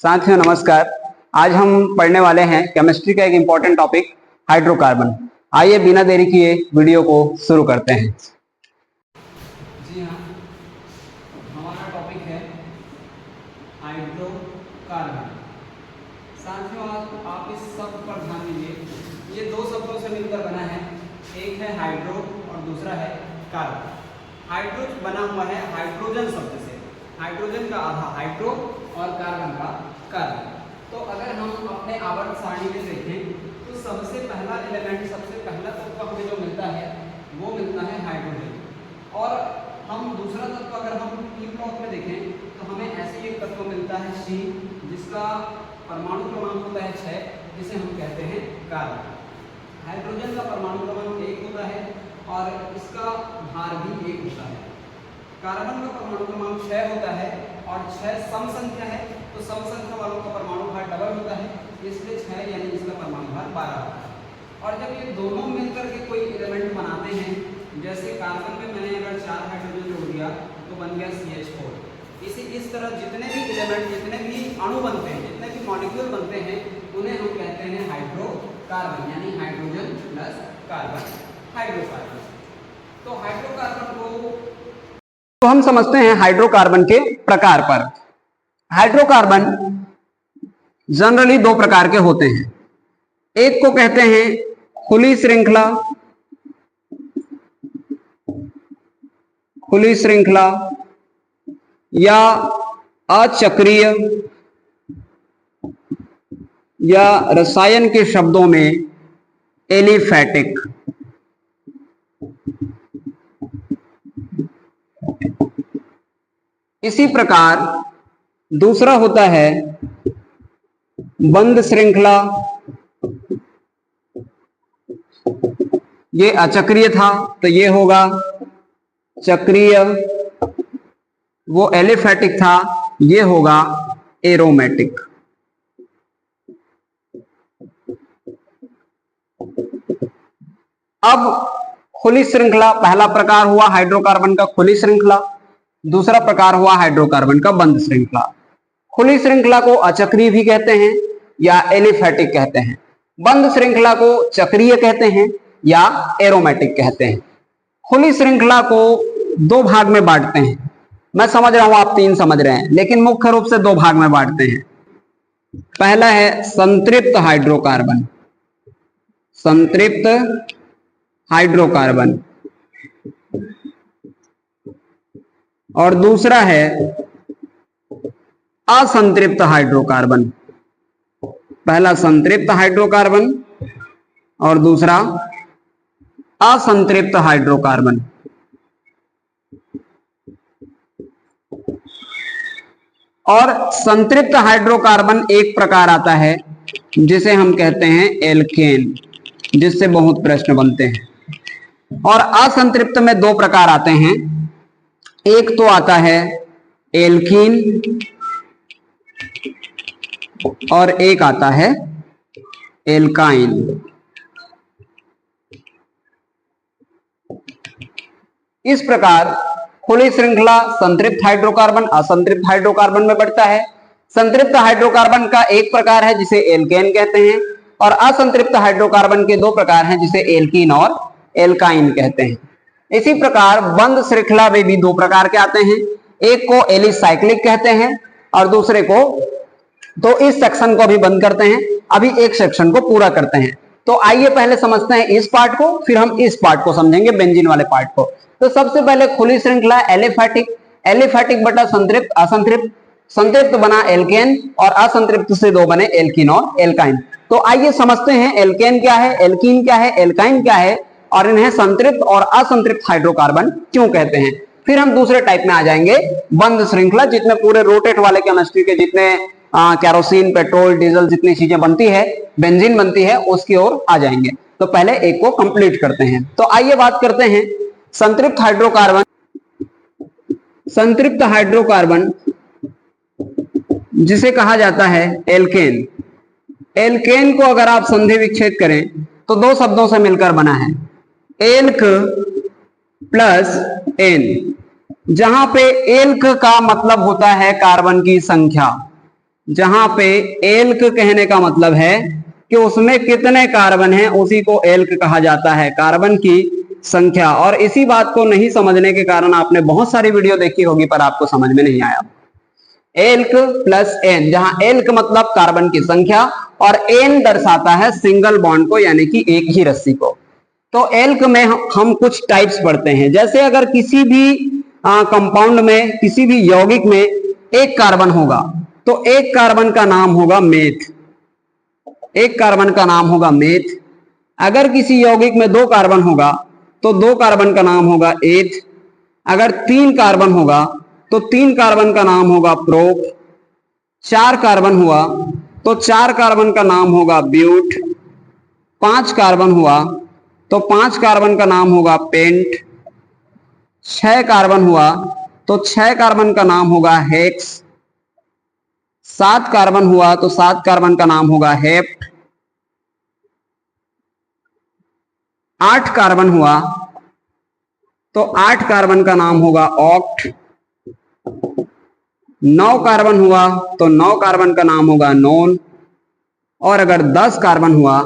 साथियों नमस्कार। आज हम पढ़ने वाले हैं केमिस्ट्री का एक इंपॉर्टेंट टॉपिक हाइड्रोकार्बन। आइए बिना देरी किए वीडियो को शुरू करते हैं। जी हाँ, हमारा टॉपिक है हाइड्रोकार्बन। साथियों आप इस शब्द पर ध्यान दीजिए, ये दो शब्दों से मिलकर बना है, एक है हाइड्रो और दूसरा है कार्बन। हाइड्रो बना हुआ है हाइड्रोजन शब्द से, हाइड्रोजन का आधा हाइड्रो और कार्बन का कार्बन। तो अगर हम अपने आवर्त सारणी में देखें तो सबसे पहला एलिमेंट, सबसे पहला तत्व हमें जो मिलता है वो मिलता है हाइड्रोजन। और हम दूसरा तत्व अगर हम पी ब्लॉक में देखें तो हमें ऐसे एक तत्व मिलता है सी, जिसका परमाणु क्रमांक होता है 6, जिसे हम कहते हैं कार्बन। हाइड्रोजन का परमाणु क्रमांक 1 होता है और इसका भार भी 1 होता है। कार्बन का परमाणु क्रमांक 6 होता है और 6 सम संख्या है, तो सम संख्या वालों का परमाणु भार डबल होता है, इसलिए 6 यानी इसका परमाणु भार 12 होता है। और जब ये दोनों मिलकर के कोई एलिमेंट बनाते हैं, जैसे कार्बन में मैंने अगर 4 हाइड्रोजन जोड़ दिया तो बन गया CH4। इस तरह जितने भी एलिमेंट, जितने भी अणु बनते हैं, जितने भी मॉलिक्यूल बनते हैं, उन्हें हम कहते हैं हाइड्रोकार्बन, यानी हाइड्रोजन प्लस कार्बन, हाइड्रोकार्बन। तो हाइड्रोकार्बन को तो हम समझते हैं हाइड्रोकार्बन के प्रकार पर। हाइड्रोकार्बन जनरली दो प्रकार के होते हैं। एक को कहते हैं खुली श्रृंखला या अचक्रीय, या रसायन के शब्दों में एलिफैटिक। इसी प्रकार दूसरा होता है बंद श्रृंखला, ये अचक्रीय था तो ये होगा चक्रीय, वो एलिफैटिक था, ये होगा एरोमेटिक। अब खुली श्रृंखला पहला प्रकार हुआ हाइड्रोकार्बन का, खुली श्रृंखला। दूसरा प्रकार हुआ हाइड्रोकार्बन का बंद श्रृंखला। खुली श्रृंखला को अचक्रीय भी कहते हैं या एलिफैटिक कहते हैं। बंद श्रृंखला को चक्रीय कहते हैं या एरोमेटिक कहते हैं। खुली श्रृंखला को दो भाग में बांटते हैं। मैं समझ रहा हूं आप 3 समझ रहे हैं, लेकिन मुख्य रूप से 2 भाग में बांटते हैं। पहला है संतृप्त हाइड्रोकार्बन, संतृप्त हाइड्रोकार्बन, और दूसरा है असंतृप्त हाइड्रोकार्बन। पहला संतृप्त हाइड्रोकार्बन और दूसरा असंतृप्त हाइड्रोकार्बन। और संतृप्त हाइड्रोकार्बन एक प्रकार आता है जिसे हम कहते हैं एल्केन, जिससे बहुत प्रश्न बनते हैं। और असंतृप्त में 2 प्रकार आते हैं, एक तो आता है एल्कीन और एक आता है एल्काइन। इस प्रकार खुली श्रृंखला संतृप्त हाइड्रोकार्बन असंतृप्त हाइड्रोकार्बन में बढ़ता है। संतृप्त हाइड्रोकार्बन का एक प्रकार है जिसे एल्केन कहते हैं, और असंतृप्त हाइड्रोकार्बन के 2 प्रकार हैं जिसे एल्कीन और एल्काइन कहते हैं। इसी प्रकार बंद श्रृंखला में भी 2 प्रकार के आते हैं, एक को एलिसाइक्लिक कहते हैं और दूसरे को, तो इस सेक्शन को अभी बंद करते हैं, अभी एक सेक्शन को पूरा करते हैं। तो आइए पहले समझते हैं इस पार्ट को, फिर हम इस पार्ट को समझेंगे, बेंजीन वाले पार्ट को। तो सबसे पहले खुली श्रृंखला एलिफैटिक, एलिफैटिक बटा संतृप्त असंतृप्त, संतृप्त बना एल्केन और असंतृप्त से 2 बने एल्कीन और एल्काइन। तो आइए समझते हैं एल्केन क्या है, एल्कीन क्या है, एल्काइन क्या है, और इन्हें संतृप्त और असंतृप्त हाइड्रोकार्बन क्यों कहते हैं। फिर हम दूसरे टाइप में आ जाएंगे, बंद श्रृंखला, जितने पूरे रोटेट वाले केमिस्ट्री के जितने केरोसिन, पेट्रोल, डीजल जितनी चीजें बनती है, बेंजीन बनती है, उसकी ओर आ जाएंगे। तो पहले एक को कंप्लीट करते हैं। तो आइए बात करते हैं संतृप्त हाइड्रोकार्बन। संतृप्त हाइड्रोकार्बन जिसे कहा जाता है एल्केन। एल्केन को अगर आप संधि विच्छेद करें तो 2 शब्दों से मिलकर बना है, एल्क प्लस एन, जहां पे एल्क का मतलब होता है कार्बन की संख्या, जहां पे एल्क कहने का मतलब है कि उसमें कितने कार्बन हैं, उसी को एल्क कहा जाता है, कार्बन की संख्या। और इसी बात को नहीं समझने के कारण आपने बहुत सारी वीडियो देखी होगी पर आपको समझ में नहीं आया। एल्क प्लस एन, जहां एल्क मतलब कार्बन की संख्या और एन दर्शाता है सिंगल बॉन्ड को, यानी कि एक ही रस्सी को। तो एल्क में हम कुछ टाइप्स पढ़ते हैं। जैसे अगर किसी भी कंपाउंड में, किसी भी यौगिक में एक कार्बन होगा तो एक कार्बन का नाम होगा मेथ, एक कार्बन का नाम होगा मेथ। अगर किसी यौगिक में दो कार्बन होगा तो दो कार्बन का नाम होगा एथ। अगर तीन कार्बन होगा तो तीन कार्बन का नाम होगा प्रोप। चार कार्बन हुआ तो चार कार्बन का नाम होगा ब्यूट। पांच कार्बन हुआ तो पांच कार्बन का नाम होगा पेंट। छह कार्बन हुआ तो छह कार्बन का नाम होगा हेक्स। सात कार्बन हुआ तो सात कार्बन का नाम होगा हेप्ट। आठ कार्बन हुआ तो आठ कार्बन का नाम होगा ऑक्ट। नौ कार्बन हुआ तो नौ कार्बन का नाम होगा नोन। और अगर 10 कार्बन हुआ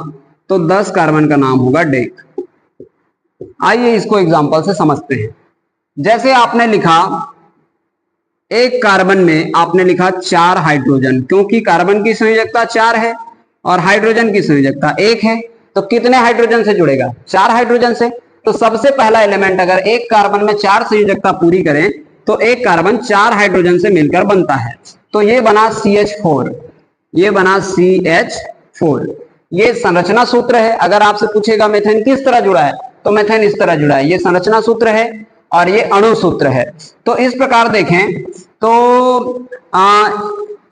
तो 10 कार्बन का नाम होगा डेक। आइए इसको एग्जांपल से समझते हैं। जैसे आपने लिखा एक कार्बन में आपने लिखा 4 हाइड्रोजन, क्योंकि कार्बन की संयोजकता 4 है और हाइड्रोजन की संयोजकता 1 है, तो कितने हाइड्रोजन से जुड़ेगा? 4 हाइड्रोजन से। तो सबसे पहला एलिमेंट अगर एक कार्बन में 4 संयोजकता पूरी करें तो एक कार्बन 4 हाइड्रोजन से मिलकर बनता है। तो ये बना CH4, ये बना CH4। ये संरचना सूत्र है। अगर आपसे पूछेगा मेथेन किस तरह जुड़ा है तो मेथेन इस तरह जुड़ा है। ये संरचना सूत्र है और ये अणु सूत्र है। तो इस प्रकार देखें तो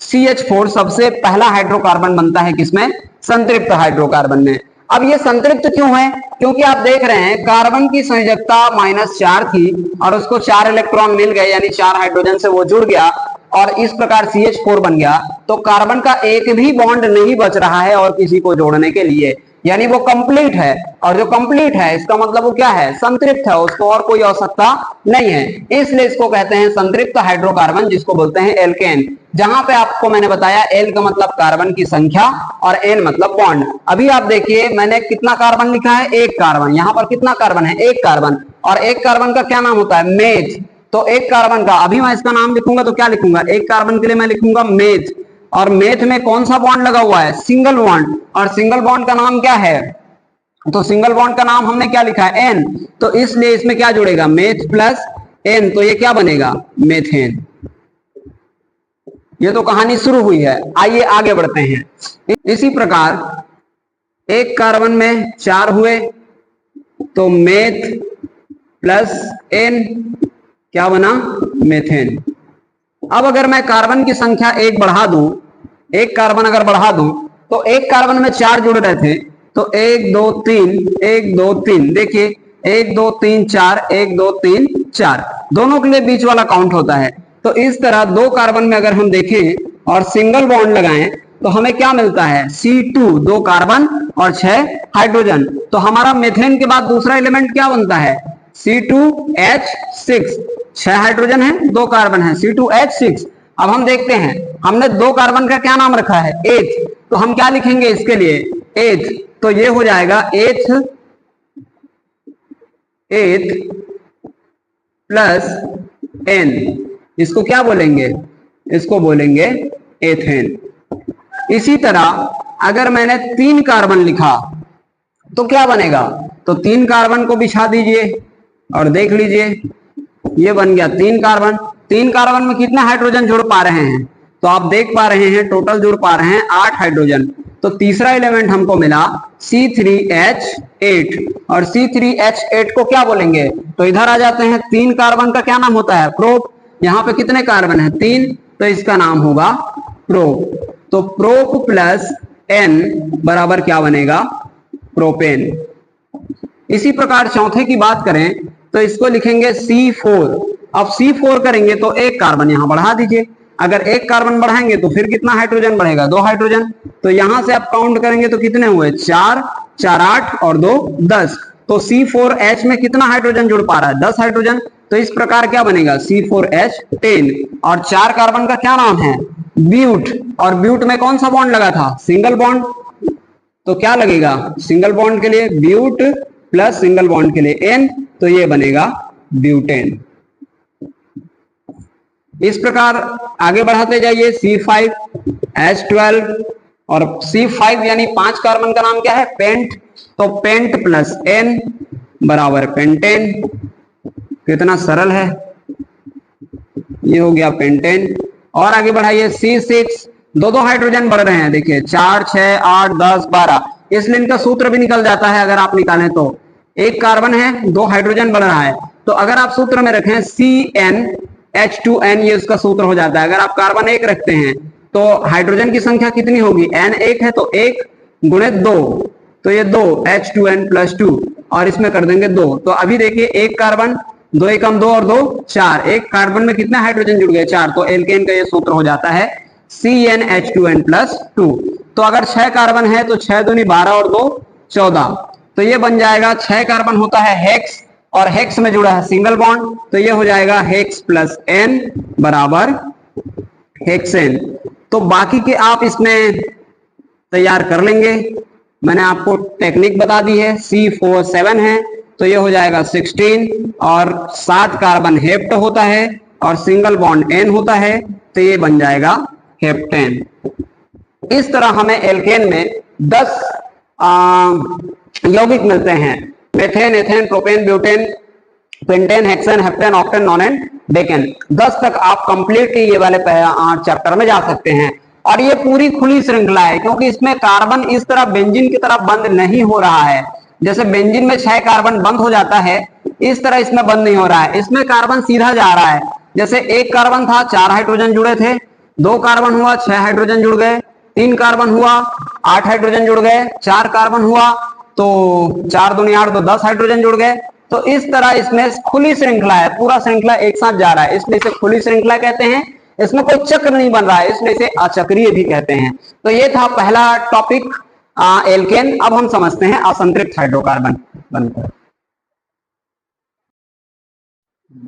CH4 सबसे पहला हाइड्रोकार्बन बनता है किसमें? संतृप्त हाइड्रोकार्बन में। अब ये संतृप्त क्यों है? क्योंकि आप देख रहे हैं कार्बन की संयोजकता -4 थी और उसको 4 इलेक्ट्रॉन मिल गए, यानी 4 हाइड्रोजन से वो जुड़ गया और इस प्रकार CH4 बन गया। तो कार्बन का एक भी बॉन्ड नहीं बच रहा है और किसी को जोड़ने के लिए, यानी वो कंप्लीट है। और जो कंप्लीट है इसका मतलब वो क्या है? संतृप्त है, उसको और कोई आवश्यकता नहीं है। इसलिए इसको कहते हैं संतृप्त हाइड्रोकार्बन, जिसको बोलते हैं एल्केन। जहां पे आपको मैंने बताया एल का मतलब कार्बन की संख्या और एन मतलब बॉन्ड। अभी आप देखिए मैंने कितना कार्बन लिखा है? एक कार्बन। यहां पर कितना कार्बन है? एक कार्बन। और एक कार्बन का क्या नाम होता है? मेथ। तो एक कार्बन का अभी मैं इसका नाम लिखूंगा तो क्या लिखूंगा? एक कार्बन के लिए मैं लिखूंगा मेथ। और मेथ में कौन सा बॉन्ड लगा हुआ है? Single bond. और सिंगल बॉन्ड का नाम क्या है? तो सिंगल बॉन्ड का नाम हमने क्या लिखा है? एन। तो इसलिए इसमें क्या जुड़ेगा? Math plus N. तो ये क्या बनेगा? मेथेन। ये तो कहानी शुरू हुई है। आइए आगे बढ़ते हैं। इसी प्रकार एक कार्बन में 4 हुए तो मेथ प्लस एन क्या बना? मेथेन। अब अगर मैं कार्बन की संख्या एक बढ़ा दूं, एक कार्बन अगर बढ़ा दूं तो एक कार्बन में 4 जुड़ रहे थे तो 1 2 3 1 2 3, देखिए 1 2 3 4 1 2 3 4 दोनों के लिए बीच वाला काउंट होता है। तो इस तरह दो कार्बन में अगर हम देखें और सिंगल बॉन्ड लगाएं तो हमें क्या मिलता है? C2, 2 कार्बन और 6 हाइड्रोजन। तो हमारा मेथेन के बाद दूसरा एलिमेंट क्या बनता है? C2H6, 6 हाइड्रोजन है, 2 कार्बन है, C2H6। अब हम देखते हैं हमने 2 कार्बन का क्या नाम रखा है? एथ। तो हम क्या लिखेंगे इसके लिए? एथ। तो ये हो जाएगा एथ प्लस एन। इसको क्या बोलेंगे? इसको बोलेंगे एथेन। इसी तरह अगर मैंने 3 कार्बन लिखा तो क्या बनेगा? तो 3 कार्बन को बिछा दीजिए और देख लीजिए ये बन गया 3 कार्बन। 3 कार्बन में कितने हाइड्रोजन जुड़ पा रहे हैं? तो आप देख पा रहे हैं टोटल जुड़ पा रहे हैं 8 हाइड्रोजन। तो तीसरा एलिमेंट हमको मिला C3H8 और C3H8 को क्या बोलेंगे? तो इधर आ जाते हैं। 3 कार्बन का क्या नाम होता है? प्रोप। यहाँ पे कितने कार्बन है? 3, तो इसका नाम होगा प्रोप। तो प्रोप प्लस एन बराबर क्या बनेगा? प्रोपेन। इसी प्रकार चौथे की बात करें तो इसको लिखेंगे C4। अब C4 करेंगे तो एक कार्बन यहां बढ़ा दीजिए। अगर एक कार्बन बढ़ाएंगे तो फिर कितना हाइड्रोजन बढ़ेगा? 2 हाइड्रोजन। तो यहां से आप काउंट करेंगे तो कितने हुए? 4 4 8 और 2 10। तो C4H में कितना हाइड्रोजन जुड़ पा रहा है? 10 हाइड्रोजन। तो इस प्रकार क्या बनेगा? C4H10। और 4 कार्बन का क्या नाम है? ब्यूट, और ब्यूट में कौन सा बॉन्ड लगा था? Single bond. तो क्या लगेगा सिंगल बॉन्ड के लिए? ब्यूट प्लस सिंगल बॉन्ड के लिए एन, तो ये बनेगा ब्यूटेन। इस प्रकार आगे बढ़ाते जाइए। C5H12 और C5 यानी 5 कार्बन का नाम क्या है? पेंट। तो पेंट प्लस एन बराबर पेंटेन। कितना सरल है, ये हो गया पेंटेन। और आगे बढ़ाइए C6, दो हाइड्रोजन बढ़ रहे हैं, देखिए 4 6 8 10 12, इसलिए इनका सूत्र भी निकल जाता है। अगर आप निकालें तो एक कार्बन है, 2 हाइड्रोजन बढ़ रहा है, तो अगर आप सूत्र में रखें CnH2n, ये उसका सूत्र हो जाता है। अगर आप कार्बन 1 रखते हैं तो हाइड्रोजन की संख्या कितनी होगी? n 1 है तो 1 गुणे 2, तो ये 2 H2n प्लस 2, और इसमें कर देंगे 2। तो अभी देखिए एक कार्बन, 2 एकम 2 और 2 4, एक कार्बन में कितने हाइड्रोजन जुड़ गए? 4। तो एल्केन का ये सूत्र हो जाता है CnH2n प्लस 2। तो अगर 6 कार्बन है तो 6 दूनी 12 और 2 14, तो ये बन जाएगा 6 कार्बन होता है हेक्स, और हेक्स में जुड़ा है सिंगल बॉन्ड, तो ये हो जाएगा हेक्स प्लस एन बराबर हेक्सेन। तो बाकी के आप इसमें तैयार कर लेंगे, मैंने आपको टेक्निक बता दी है। C47 है तो ये हो जाएगा 16, और 7 कार्बन हेप्ट होता है और सिंगल बॉन्ड एन होता है, तो ये बन जाएगा हेप्टेन। इस तरह हमें एल्केन में 10 यौगिक मिलते हैं, methane, ethane, propane, butane, pentane, hexane, heptane, octane, nonane, decane. 10 तक आप कंप्लीटली ये वाले 8 चैप्टर में जा सकते हैं। और ये पूरी खुली श्रृंखला है, क्योंकि इसमें कार्बन इस तरह बेंजीन की तरह बंद नहीं हो रहा है। जैसे बेंजीन में 6 कार्बन बंद हो जाता है, इस तरह इसमें बंद नहीं हो रहा है। इसमें कार्बन सीधा जा रहा है। जैसे एक कार्बन था, 4 हाइड्रोजन जुड़े थे, 2 कार्बन हुआ, 6 हाइड्रोजन जुड़ गए, 3 कार्बन हुआ, 8 हाइड्रोजन जुड़ गए, 4 कार्बन हुआ तो 4 दूनी 8 तो 10 हाइड्रोजन जुड़ गए। तो इस तरह इसमें खुली श्रृंखला है, पूरा श्रृंखला एक साथ जा रहा है, इसलिए इसे खुली श्रृंखला कहते हैं। इसमें कोई चक्र नहीं बन रहा है, इसलिए इसे अचक्रीय भी कहते हैं। तो ये था पहला टॉपिक एल्केन। अब हम समझते हैं असंतृप्त हाइड्रोकार्बन बनकर।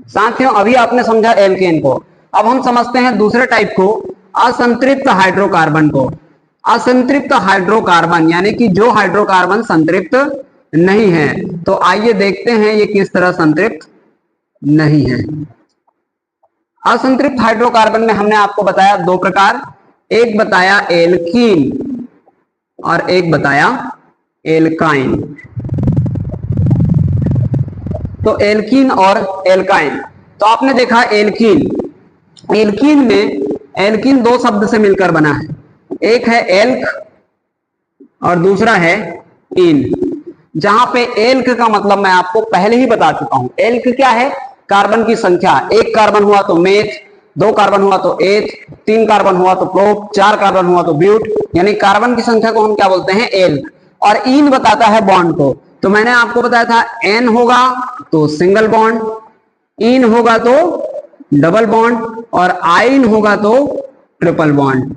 साथियों अभी आपने समझा एल्केन को, अब हम समझते हैं दूसरे टाइप को, असंतृप्त हाइड्रोकार्बन को। असंतृप्त हाइड्रोकार्बन यानी कि जो हाइड्रोकार्बन संतृप्त नहीं है। तो आइए देखते हैं ये किस तरह संतृप्त नहीं है। असंतृप्त हाइड्रोकार्बन में हमने आपको बताया 2 प्रकार, एक बताया एल्कीन और एक बताया एल्काइन। तो एल्कीन और एल्काइन, तो आपने देखा एल्कीन, एल्कीन में एल्कीन 2 शब्द से मिलकर बना है, एक है एल्क और दूसरा है इन। जहां पे एल्क का मतलब मैं आपको पहले ही बता चुका हूं। एल्क क्या है? कार्बन की संख्या, 1 कार्बन हुआ तो मेथ, 2 कार्बन हुआ तो एथ, 3 कार्बन हुआ तो प्रोप, 4 कार्बन हुआ तो ब्यूट, यानी कार्बन की संख्या को हम क्या बोलते हैं? एल्क। और इन बताता है बॉन्ड को। तो मैंने आपको बताया था एन होगा तो सिंगल बॉन्ड, इन होगा तो डबल बॉन्ड, और आइन होगा तो ट्रिपल बॉन्ड।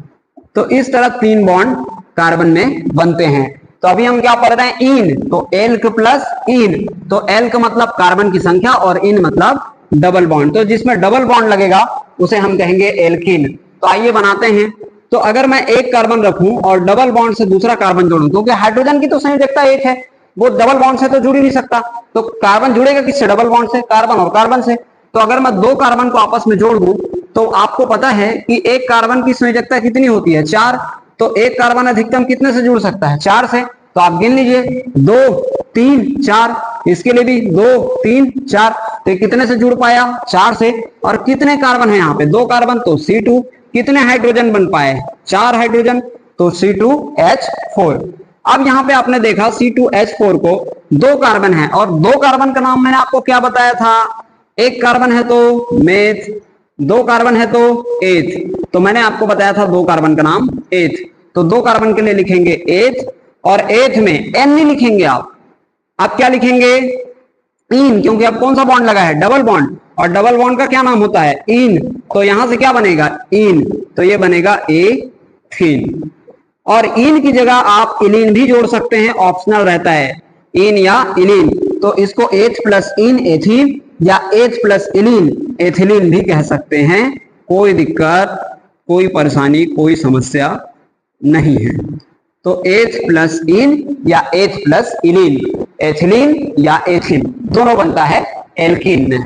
तो इस तरह 3 बॉन्ड कार्बन में बनते हैं। तो अभी हम क्या पढ़ रहे हैं? इन, तो एल्क प्लस इन। तो एल्क मतलब कार्बन की संख्या और इन मतलब डबल बॉन्ड। तो जिसमें डबल बॉन्ड लगेगा उसे हम कहेंगे एल्कीन। तो आइए बनाते हैं। तो अगर मैं 1 कार्बन रखूं और डबल बॉन्ड से दूसरा कार्बन जोड़ूं, क्योंकि हाइड्रोजन की तो संयोजकता 1 है, वो डबल बॉन्ड से तो जुड़ ही नहीं सकता। तो कार्बन जुड़ेगा किससे? डबल बॉन्ड से, कार्बन और कार्बन से। तो अगर मैं 2 कार्बन को आपस में जोड़ दूं, तो आपको पता है कि 1 कार्बन की संयोजकता कितनी होती है? 4। तो 1 कार्बन अधिकतम कितने से जुड़ सकता है? 4 से। तो आप गिन लीजिए, 2 3 4, इसके लिए भी 2 3 4, तो कितने से जुड़ पाया? 4 से। और कितने कार्बन है यहाँ पे? 2 कार्बन, तो C2। कितने हाइड्रोजन बन पाए? 4 हाइड्रोजन, तो C2H4। अब यहाँ पे आपने देखा C2H4 को 2 कार्बन है, और 2 कार्बन का नाम मैंने आपको क्या बताया था? 1 कार्बन है तो मेथ, 2 कार्बन है तो एथ। तो मैंने आपको बताया था 2 कार्बन का नाम एथ। तो 2 कार्बन के लिए लिखेंगे एथ, और एथ में एन नहीं लिखेंगे आप क्या लिखेंगे? इन, क्योंकि अब कौन सा बॉन्ड लगा है? डबल बॉन्ड, और डबल बॉन्ड का क्या नाम होता है? इन। तो यहां से क्या बनेगा? इन, तो ये बनेगा एथीन। और इन की जगह आप इलीन भी जोड़ सकते हैं, ऑप्शनल रहता है, इन या इलीन। तो इसको एथ प्लस इन एथीन, या एथ प्लस इलीन एथिलीन भी कह सकते हैं, कोई दिक्कत कोई परेशानी, कोई समस्या नहीं है। तो एथ प्लस इन या एथ प्लस इलीन, एथिलीन या एथिन दोनों बनता है एल्कीन में,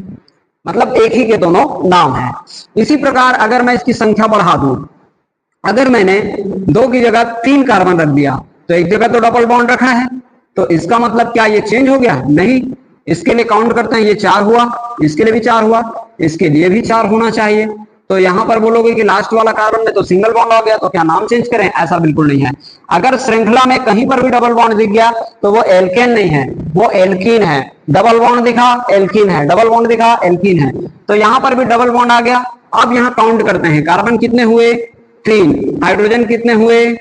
मतलब एक ही के दोनों नाम है। इसी प्रकार अगर मैं इसकी संख्या बढ़ा दूं, अगर मैंने 2 की जगह 3 कार्बन रख दिया तो एक जगह तो डबल बॉन्ड रखा है, तो इसका मतलब क्या ये चेंज हो गया? नहीं। इसके लिए काउंट करते हैं, ये 4 हुआ, इसके लिए भी 4 हुआ, इसके लिए भी 4 होना चाहिए। तो यहां पर बोलोगे कि लास्ट वाला कार्बन में तो सिंगल बॉन्ड हो गया, तो क्या नाम चेंज करें? ऐसा बिल्कुल नहीं है। अगर श्रृंखला में कहीं पर भी डबल बॉन्ड दिख गया तो वो एल्केन नहीं है, वो एल्कीन है। डबल बॉन्ड दिखा एल्कीन है, डबल बॉन्ड दिखा एल्कीन है। तो यहां पर भी डबल बॉन्ड आ गया। अब यहां काउंट करते हैं, कार्बन कितने हुए? 3। हाइड्रोजन कितने हुए?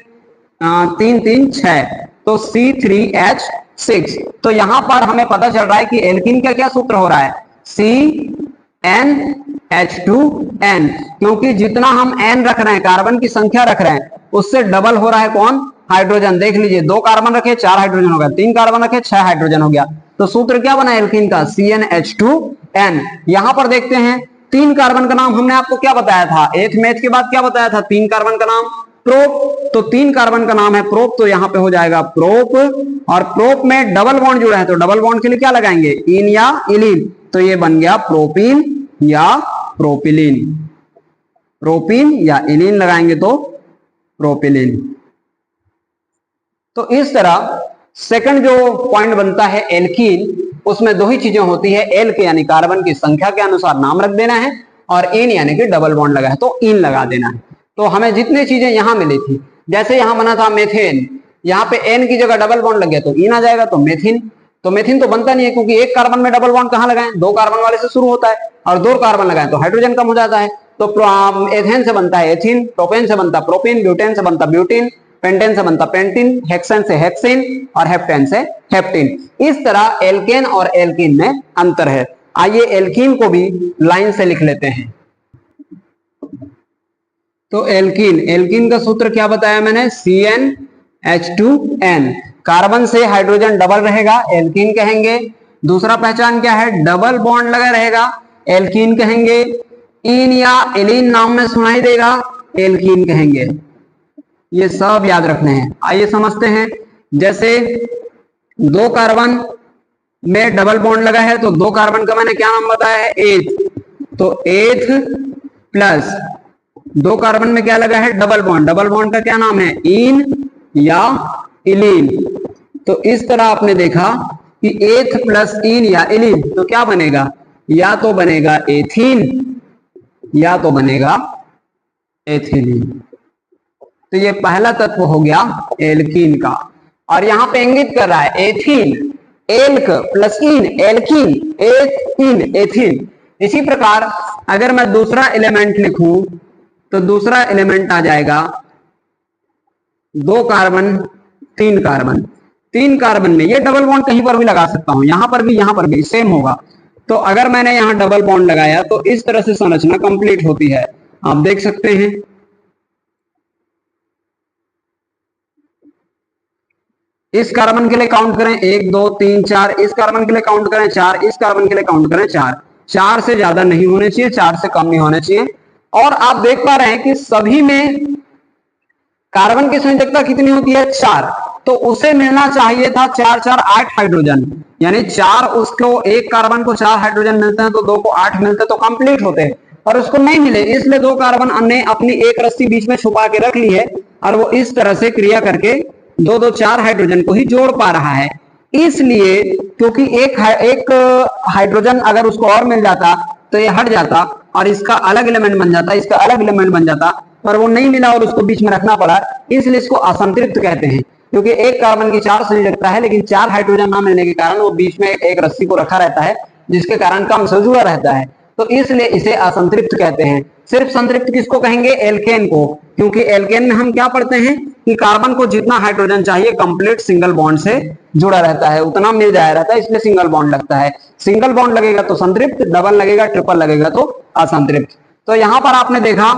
3 3 6, तो C3H6। तो यहां पर हमें पता चल रहा है कि एल्कीन का क्या सूत्र हो रहा है? CnH2n, क्योंकि जितना हम n रख रहे हैं, कार्बन की संख्या रख रहे हैं, उससे डबल हो रहा है कौन? हाइड्रोजन। देख लीजिए, 2 कार्बन रखे 4 हाइड्रोजन हो गया, 3 कार्बन रखे 6 हाइड्रोजन हो गया। तो सूत्र क्या बना एल्कीन का? CnH2n। यहां पर देखते हैं 3 कार्बन का नाम हमने आपको क्या बताया था? एथ मेथ के बाद क्या बताया था? 3 कार्बन का नाम प्रोप। तो 3 कार्बन का नाम है प्रोप, तो यहां पे हो जाएगा प्रोप। और प्रोप में डबल बॉन्ड जुड़ा है, तो डबल बॉन्ड के लिए क्या लगाएंगे? इन या इलीन। तो ये बन गया प्रोपीन या प्रोपिलीन। प्रोपीन या इलीन लगाएंगे तो प्रोपिलीन। तो इस तरह सेकंड जो पॉइंट बनता है एल्कीन, उसमें 2 ही चीजें होती है। एल के यानी कार्बन की संख्या के अनुसार नाम रख देना है, और इन यानी कि डबल बॉन्ड लगा है तो इन लगा देना है। तो हमें जितनी चीजें यहां मिली थी, जैसे यहां बना था मेथेन, यहां पे एन की जगह डबल बॉन्ड लग गया तो इन आ जाएगा, तो मेथिन। तो मेथिन तो बनता नहीं है, क्योंकि एक कार्बन में डबल बॉन्ड कहां लगाएं? 2 कार्बन वाले से शुरू होता है, और 2 कार्बन लगाएं तो हाइड्रोजन कम हो जाता है। तो एथेन से बनता है एथिन, प्रोपेन से बनता प्रोपिन, ब्यूटेन से बनता ब्यूटिन, पेंटेन से बनता पेंटिन, हेक्सेन से हेक्सिन, और हेप्टेन से हेप्टिन। इस तरह एल्केन और एल्कीन में अंतर है। आइए एल्कीन को भी लाइन से लिख लेते हैं। तो एल्कीन, एल्कीन का सूत्र क्या बताया मैंने? CnH2n। कार्बन से हाइड्रोजन डबल रहेगा, एल्कीन कहेंगे। दूसरा पहचान क्या है? डबल बॉन्ड लगा रहेगा, एल्कीन कहेंगे। इन या एलीन नाम में सुनाई देगा, एल्कीन कहेंगे। ये सब याद रखने हैं। आइए समझते हैं। जैसे 2 कार्बन में डबल बॉन्ड लगा है, तो 2 कार्बन का मैंने क्या नाम बताया है? एथ। तो एथ प्लस 2 कार्बन में क्या लगा है? Double bond. डबल बॉन्ड का क्या नाम है? इन या इलीन। तो इस तरह आपने देखा कि एथ प्लस इन या इलीन, तो क्या बनेगा? या तो बनेगा एथीन या तो बनेगा एथिलीन। तो ये पहला तत्व हो गया एल्कीन का। और यहां पे इंगित कर रहा है एथीन, एल्क प्लस इन, एल्कीन, एथीन, एथीन। इसी प्रकार अगर मैं दूसरा एलिमेंट लिखूं, तो दूसरा एलिमेंट आ जाएगा 2 कार्बन 3 कार्बन। 3 कार्बन में ये डबल बॉन्ड कहीं पर भी लगा सकता हूं, यहां पर भी सेम होगा। तो अगर मैंने यहां डबल बॉन्ड लगाया तो इस तरह से संरचना कंप्लीट होती है, आप देख सकते हैं। इस कार्बन के लिए काउंट करें 1 2 3 4, इस कार्बन के लिए काउंट करें 4, इस कार्बन के लिए काउंट करें 4। 4 से ज्यादा नहीं होने चाहिए, 4 से कम नहीं होने चाहिए। और आप देख पा रहे हैं कि सभी में कार्बन की संयोजकता कितनी होती है? 4। तो उसे मिलना चाहिए था 4 4 8 हाइड्रोजन, यानी 4 उसको, एक कार्बन को 4 हाइड्रोजन मिलते हैं, तो 2 को 8 मिलते तो कंप्लीट होते हैं, और उसको नहीं मिले, इसलिए 2 कार्बन ने अपनी एक रस्सी बीच में छुपा के रख ली है, और वो इस तरह से क्रिया करके 2 2 4 हाइड्रोजन को ही जोड़ पा रहा है। इसलिए क्योंकि एक हाइड्रोजन अगर उसको और मिल जाता तो ये हट जाता और इसका अलग एलिमेंट बन जाता, इसका अलग एलिमेंट बन जाता, पर वो नहीं मिला और उसको बीच में रखना पड़ा, इसलिए इसको असंतृप्त कहते हैं। क्योंकि एक कार्बन की 4 संयोजकता है, लेकिन 4 हाइड्रोजन ना मिलने के कारण वो बीच में एक रस्सी को रखा रहता है, जिसके कारण कम से जुड़ा रहता है, तो इसलिए इसे असंतृप्त कहते हैं। सिर्फ संतृप्त किसको कहेंगे? एल्केन को, क्योंकि एल्केन में हम क्या पढ़ते हैं कि कार्बन को जितना हाइड्रोजन चाहिए कंप्लीट सिंगल बॉन्ड से जुड़ा रहता है, उतना मिल जाया रहता है, इसलिए सिंगल बॉन्ड लगता है। सिंगल बॉन्ड लगेगा तो संतृप्त, डबल लगेगा, ट्रिपल लगेगा तो असंतृप्त। तो यहां पर आपने देखा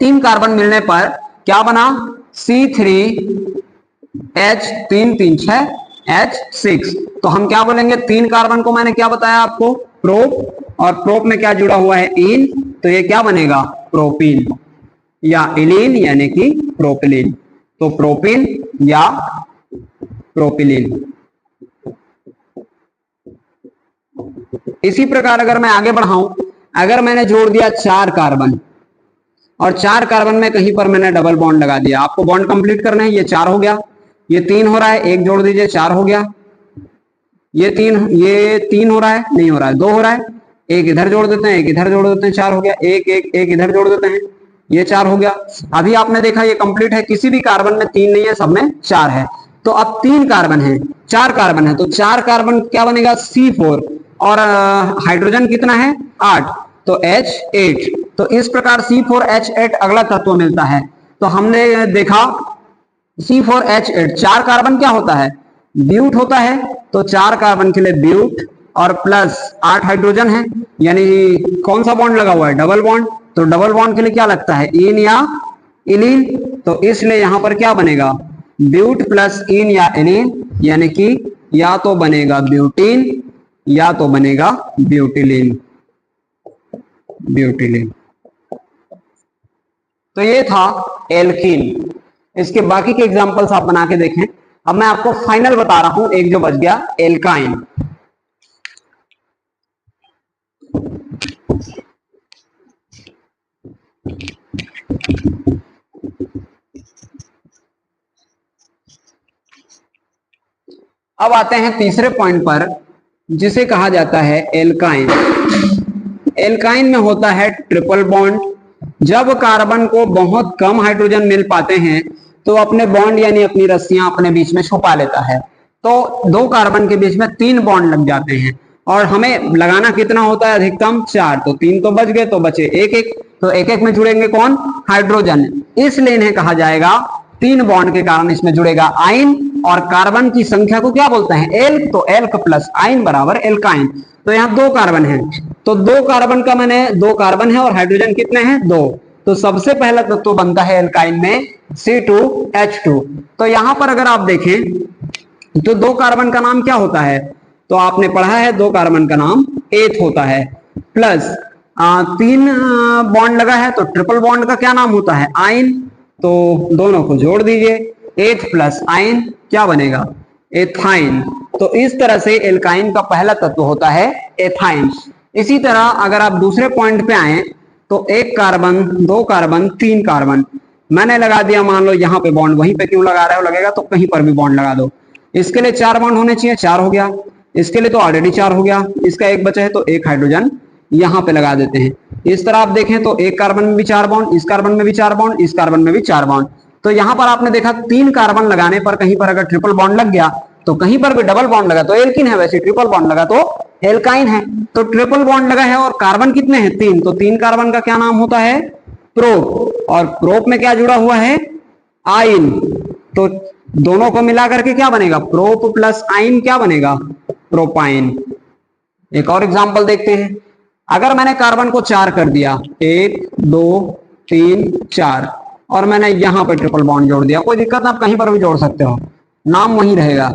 3 कार्बन मिलने पर क्या बना? C3H3 3 6H6। तो हम क्या बोलेंगे? 3 कार्बन को मैंने क्या बताया आपको? प्रोप, और प्रोप में क्या जुड़ा हुआ है? इन, तो ये क्या बनेगा? प्रोपीन। या इलीन यानी कि प्रोपिलीन। तो प्रोपिन या प्रोपिलीन। इसी प्रकार अगर मैं आगे बढ़ाऊं, अगर मैंने जोड़ दिया 4 कार्बन और 4 कार्बन में कहीं पर मैंने डबल बॉन्ड लगा दिया, आपको बॉन्ड कंप्लीट करना है। ये 4 हो गया, ये 3 हो रहा है, एक जोड़ दीजिए, 4 हो गया। ये 3 हो रहा है, नहीं हो रहा है, 2 हो रहा है, एक इधर जोड़ देते हैं, एक इधर जोड़ देते हैं, 4 हो गया। एक इधर जोड़ देते हैं, ये 4 हो गया। अभी आपने देखा ये कंप्लीट है, किसी भी कार्बन में 3 नहीं है, सब में 4 है। तो अब 3 कार्बन है, 4 कार्बन है, तो 4 कार्बन क्या बनेगा, C4। और हाइड्रोजन कितना है, 8, तो H8। तो इस प्रकार C4H8 अगला तत्व मिलता है। तो हमने देखा C4H8 4 कार्बन क्या होता है, ब्यूट होता है। तो 4 कार्बन के लिए ब्यूट और प्लस 8 हाइड्रोजन है, यानी कौन सा बॉन्ड लगा हुआ है, डबल बॉन्ड। तो डबल बॉन्ड के लिए क्या लगता है, इन या इलीन। तो इसलिए यहां पर क्या बनेगा, ब्यूट प्लस इन या इलीन, यानी कि या तो बनेगा ब्यूटीन या तो बनेगा ब्यूटिलीन। ब्यूटिलीन। तो ये था एल्कीन। इसके बाकी के एग्जांपल्स आप बना के देखें। अब मैं आपको फाइनल बता रहा हूं, एक जो बच गया, एल्काइन। अब आते हैं तीसरे पॉइंट पर, जिसे कहा जाता है एल्काइन। एल्काइन में होता है ट्रिपल बॉन्ड। जब कार्बन को बहुत कम हाइड्रोजन मिल पाते हैं तो अपने बॉन्ड यानी अपनी रस्सियां अपने बीच में छुपा लेता है। तो 2 कार्बन के बीच में 3 बॉन्ड लग जाते हैं और हमें लगाना कितना होता है, अधिकतम 4। तो 3 तो बच गए, तो बचे 1-1। तो 1-1 में जुड़ेंगे कौन, हाइड्रोजन। इसलिए इन्हें कहा जाएगा, 3 बॉन्ड के कारण इसमें जुड़ेगा आइन। और कार्बन की संख्या को क्या बोलते हैं, एल्क। तो एल्क प्लस आइन बराबर एल्काइन। तो यहाँ 2 कार्बन है, तो 2 कार्बन का मैंने 2 कार्बन है और हाइड्रोजन कितने हैं, 2। तो सबसे पहला तत्व तो बनता है एल्काइन में C2H2। तो यहां पर अगर आप देखें तो 2 कार्बन का नाम क्या होता है, तो आपने पढ़ा है 2 कार्बन का नाम एथ होता है। प्लस 3 बॉन्ड लगा है, तो ट्रिपल बॉन्ड का क्या नाम होता है, आइन। तो दोनों को जोड़ दीजिए, एथ प्लस आइन क्या बनेगा, एथाइन। तो इस तरह से एल्काइन का पहला तत्व होता है एथाइन। इसी तरह अगर आप दूसरे पॉइंट पे आए तो 1 कार्बन, 2 कार्बन, 3 कार्बन मैंने लगा दिया, मान लो यहाँ पे बॉन्ड, वहीं पे क्यों लगा रहे हो, लगेगा तो कहीं पर भी बॉन्ड लगा दो। इसके लिए 4 बॉन्ड होने चाहिए, 4 हो गया। इसके लिए तो ऑलरेडी 4 हो गया, इसका 1 बचा है, तो 1 हाइड्रोजन यहाँ पे लगा देते हैं। इस तरह आप देखें तो 1 कार्बन में भी 4 बॉन्ड, इस कार्बन में भी 4 बॉन्ड, इस कार्बन में भी 4 बॉन्ड। तो यहाँ पर आपने देखा 3 कार्बन लगाने पर कहीं पर अगर ट्रिपल बॉन्ड लग गया, तो कहीं पर भी डबल बॉन्ड लगा तो एल्किन है, वैसे ट्रिपल बॉन्ड लगा तो एल्काइन है। तो ट्रिपल बॉन्ड लगा है और कार्बन कितने हैं, 3। तो 3 कार्बन का क्या नाम होता है, प्रोप। और प्रोप में क्या जुड़ा हुआ है, आइन। तो दोनों को मिला करके क्या बनेगा, प्रोप प्लस आइन क्या बनेगा, प्रोपाइन। एक और एग्जांपल देखते हैं। अगर मैंने कार्बन को 4 कर दिया, 1 2 3 4, और मैंने यहां पर ट्रिपल बॉन्ड जोड़ दिया, कोई दिक्कत ना, आप कहीं पर भी जोड़ सकते हो, नाम वहीं रहेगा।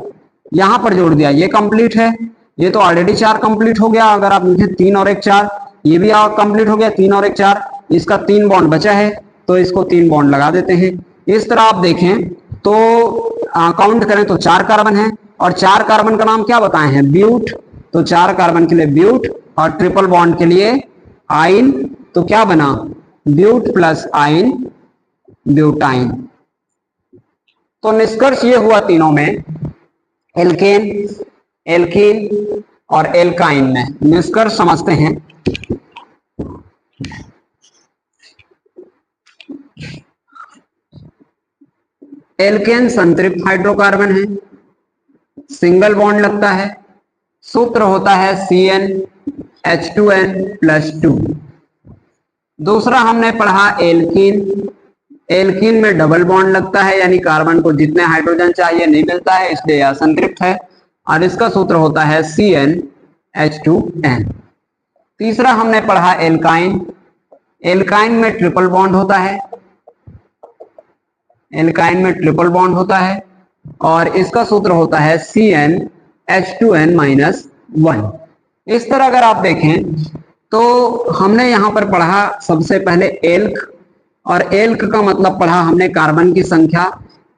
यहां पर जोड़ दिया, ये कंप्लीट है, ये तो ऑलरेडी 4 कंप्लीट हो गया। अगर आप लिखें 3 और 1 4, ये भी कंप्लीट हो गया, 3 और 1 4, इसका 3 बॉन्ड बचा है, तो इसको 3 बॉन्ड लगा देते हैं। इस तरह आप देखें तो काउंट करें तो 4 कार्बन है, और 4 कार्बन का नाम क्या बताए हैं, ब्यूट। तो 4 कार्बन के लिए ब्यूट और ट्रिपल बॉन्ड के लिए आइन। तो क्या बना, ब्यूट प्लस आइन, ब्यूटाइन। तो निष्कर्ष ये हुआ तीनों में, एल्केन, एल्कीन और एल्काइन में। निष्कर्ष समझते हैं। एल्केन संतृप्त हाइड्रोकार्बन है, सिंगल बॉन्ड लगता है, सूत्र होता है CnH2n+2। दूसरा हमने पढ़ा एल्कीन। एल्कीन में डबल बॉन्ड लगता है, यानी कार्बन को जितने हाइड्रोजन चाहिए नहीं मिलता है, इसलिए यह असंतृप्त है, और इसका सूत्र होता है CnH2n। तीसरा हमने पढ़ा एल्काइन। एल्काइन में ट्रिपल बॉन्ड होता है, एल्काइन में ट्रिपल बॉन्ड होता है, और इसका सूत्र होता है CnH2n-1। इस तरह अगर आप देखें तो हमने यहां पर पढ़ा सबसे पहले एल्क और एल्क का मतलब पढ़ा हमने कार्बन की संख्या।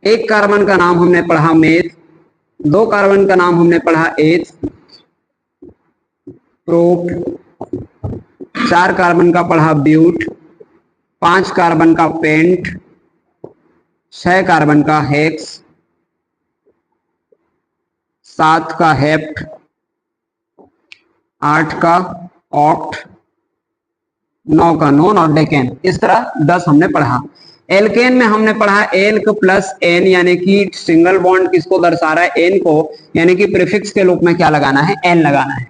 एक कार्बन का नाम हमने पढ़ा मेथ, दो कार्बन का नाम हमने पढ़ा एथ, प्रोप, चार कार्बन का पढ़ा ब्यूट, पांच कार्बन का पेंट, छह कार्बन का हेक्स, सात का हेप्ट, आठ का ऑक्ट, नौ का नोन और डेकेन। इस तरह 10 हमने पढ़ा। एल्केन में हमने पढ़ा एल्क प्लस एन, यानी कि सिंगल बॉन्ड किसको दर्शा रहा है, एन को, यानी कि प्रीफिक्स के रूप में क्या लगाना है, एन लगाना है।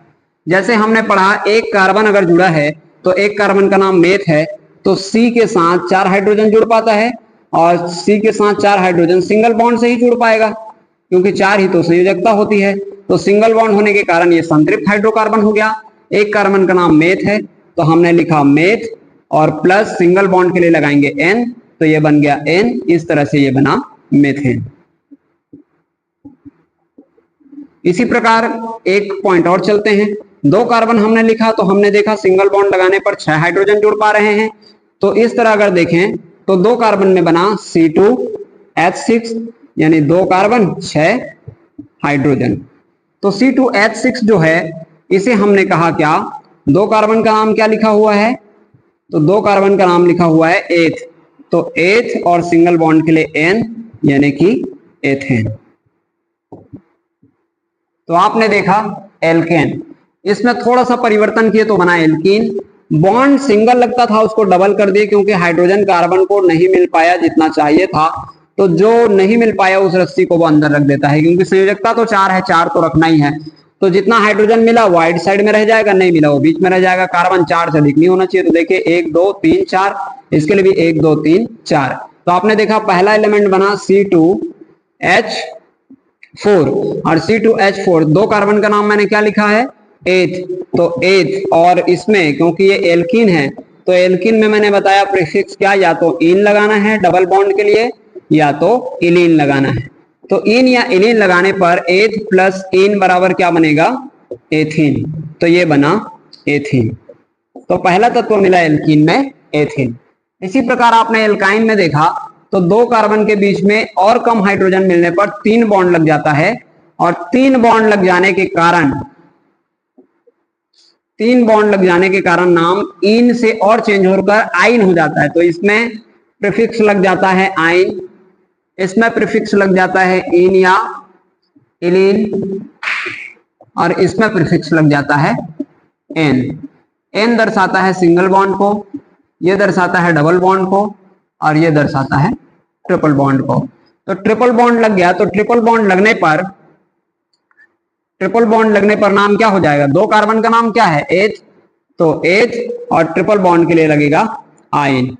जैसे हमने पढ़ा एक कार्बन अगर जुड़ा है तो एक कार्बन का नाम मेथ है, तो सी के साथ 4 हाइड्रोजन जुड़ पाता है, और सी के साथ 4 हाइड्रोजन सिंगल बॉन्ड से ही जुड़ पाएगा, क्योंकि 4 ही तो संयोजकता होती है। तो सिंगल बॉन्ड होने के कारण ये संतृप्त हाइड्रोकार्बन हो गया। एक कार्बन का नाम मेथ है तो हमने लिखा मेथ, और प्लस सिंगल बॉन्ड के लिए लगाएंगे एन, तो ये बन गया एन। इस तरह से ये बना मेथेन। इसी प्रकार एक पॉइंट और चलते हैं। दो कार्बन हमने लिखा तो हमने देखा सिंगल बॉन्ड लगाने पर 6 हाइड्रोजन जुड़ पा रहे हैं। तो इस तरह अगर देखें तो दो कार्बन में बना C2H6, यानी दो कार्बन 6 हाइड्रोजन। तो C2H6 जो है इसे हमने कहा क्या, दो कार्बन का नाम क्या लिखा हुआ है, तो दो कार्बन का नाम लिखा हुआ है एथ, तो एथ और सिंगल बॉन्ड के लिए एन, यानी कि एथेन। तो आपने देखा एल्केन, इसमें थोड़ा सा परिवर्तन किए तो बना एल्कीन। बॉन्ड सिंगल लगता था उसको डबल कर दिए, क्योंकि हाइड्रोजन कार्बन को नहीं मिल पाया जितना चाहिए था, तो जो नहीं मिल पाया उस रस्सी को वो अंदर रख देता है, क्योंकि संयोजकता तो 4 है, 4 तो रखना ही है। तो जितना हाइड्रोजन मिला वो वाइड साइड में रह जाएगा, नहीं मिला वो बीच में रह जाएगा। कार्बन 4 से अधिक नहीं होना चाहिए। तो देखिए 1 2 3 4, इसके लिए भी 1 2 3 4। तो आपने देखा पहला एलिमेंट बना C2H4, और C2H4 दो कार्बन का नाम मैंने क्या लिखा है, एथ, तो एथ। और इसमें क्योंकि ये एल्कीन है तो एल्कीन में मैंने बताया प्रीफिक्स क्या, या तो इन लगाना है डबल बॉन्ड के लिए, या तो इलीन लगाना है। तो इन या इलीन लगाने पर एथ प्लस इन बराबर क्या बनेगा, एथीन। तो ये बना एथीन। तो पहला तत्व मिला एल्कीन में, एथीन। इसी प्रकार आपने एल्काइन में देखा तो दो कार्बन के बीच में और कम हाइड्रोजन मिलने पर 3 बॉन्ड लग जाता है, और 3 बॉन्ड लग जाने के कारण, 3 बॉन्ड लग जाने के कारण नाम इन से और चेंज होकर आइन हो जाता है। तो इसमें प्रीफिक्स लग जाता है आइन, इसमें प्रीफिक्स लग जाता है इन या इलीन, और इसमें प्रीफिक्स लग जाता है एन। एन दर्शाता है सिंगल बॉन्ड को, ये दर्शाता है डबल बॉन्ड को, और ये दर्शाता है ट्रिपल बॉन्ड को। तो ट्रिपल बॉन्ड लग गया, तो ट्रिपल बॉन्ड लगने पर नाम क्या हो जाएगा, दो कार्बन का नाम क्या है, एथ, तो एथ, और ट्रिपल बॉन्ड के लिए लगेगा आइन।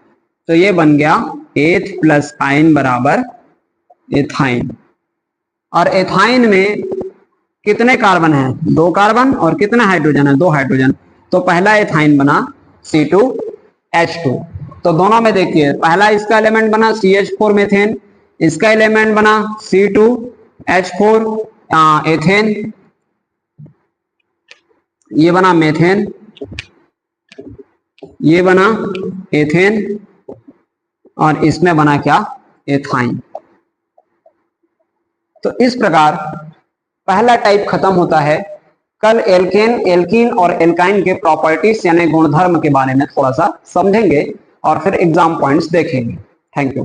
तो ये बन गया एथ प्लस आइन बराबर एथाइन। और एथाइन में कितने कार्बन है, दो कार्बन, और कितने हाइड्रोजन है, दो हाइड्रोजन। तो पहला एथाइन बना C2H2। तो दोनों में देखिए पहला इसका एलिमेंट बना CH4 मेथेन, इसका एलिमेंट बना C2H4 एथेन, ये बना मेथेन, ये बना एथेन, और इसमें बना क्या, एथाइन। तो इस प्रकार पहला टाइप खत्म होता है। कल एल्कीन और एल्काइन के प्रॉपर्टीज यानी गुणधर्म के बारे में थोड़ा सा समझेंगे, और फिर एग्जाम पॉइंट्स देखेंगे। Thank you.